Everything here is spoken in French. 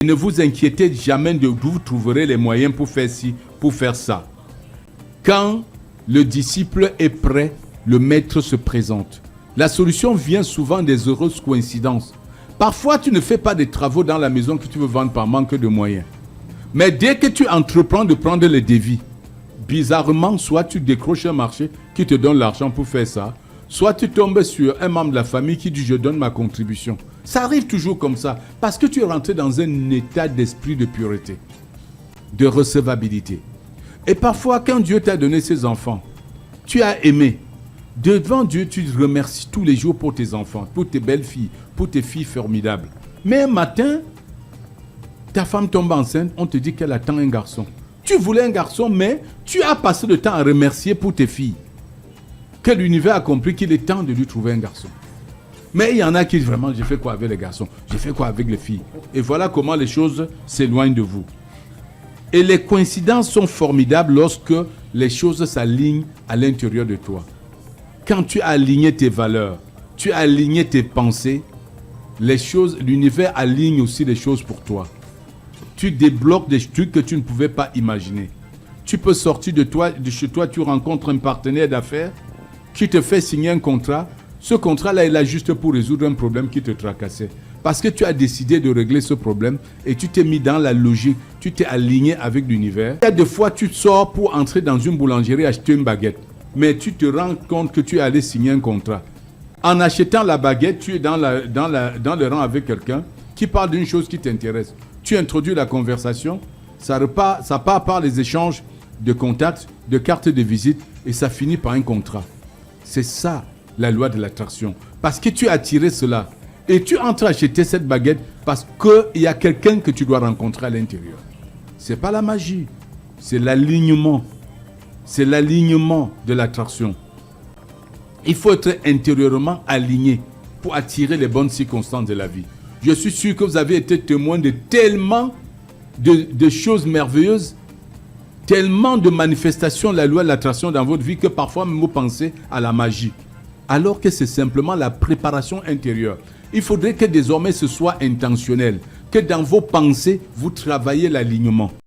Ne vous inquiétez jamais d'où vous trouverez les moyens pour faire ci, pour faire ça. Quand le disciple est prêt, le maître se présente. La solution vient souvent des heureuses coïncidences. Parfois, tu ne fais pas des travaux dans la maison que tu veux vendre par manque de moyens. Mais dès que tu entreprends de prendre le devis, bizarrement, soit tu décroches un marché qui te donne l'argent pour faire ça, soit tu tombes sur un membre de la famille qui dit « je donne ma contribution ». Ça arrive toujours comme ça, parce que tu es rentré dans un état d'esprit de pureté, de recevabilité. Et parfois, quand Dieu t'a donné ses enfants, tu as aimé. Devant Dieu, tu remercies tous les jours pour tes enfants, pour tes belles filles, pour tes filles formidables. Mais un matin, ta femme tombe enceinte, on te dit qu'elle attend un garçon. Tu voulais un garçon, mais tu as passé le temps à remercier pour tes filles. Que l'univers a compris qu'il est temps de lui trouver un garçon. Mais il y en a qui disent vraiment, j'ai fait quoi avec les garçons? J'ai fait quoi avec les filles? Et voilà comment les choses s'éloignent de vous. Et les coïncidences sont formidables lorsque les choses s'alignent à l'intérieur de toi. Quand tu as aligné tes valeurs, tu as aligné tes pensées, les choses, l'univers aligne aussi les choses pour toi. Tu débloques des trucs que tu ne pouvais pas imaginer. Tu peux sortir de chez toi, tu rencontres un partenaire d'affaires qui te fait signer un contrat. Ce contrat-là est là juste pour résoudre un problème qui te tracassait. Parce que tu as décidé de régler ce problème et tu t'es mis dans la logique, tu t'es aligné avec l'univers. Il y a des fois, tu sors pour entrer dans une boulangerie et acheter une baguette. Mais tu te rends compte que tu es allé signer un contrat. En achetant la baguette, tu es dans le rang avec quelqu'un qui parle d'une chose qui t'intéresse. Tu introduis la conversation, ça part par les échanges de contacts, de cartes de visite et ça finit par un contrat. C'est ça la loi de l'attraction. Parce que tu as attiré cela et tu entres acheter cette baguette parce qu'il y a quelqu'un que tu dois rencontrer à l'intérieur. Ce n'est pas la magie, c'est l'alignement. C'est l'alignement de l'attraction. Il faut être intérieurement aligné pour attirer les bonnes circonstances de la vie. Je suis sûr que vous avez été témoin de tellement de choses merveilleuses, tellement de manifestations de la loi de l'attraction dans votre vie que parfois même vous pensez à la magie. Alors que c'est simplement la préparation intérieure. Il faudrait que désormais ce soit intentionnel, que dans vos pensées, vous travaillez l'alignement.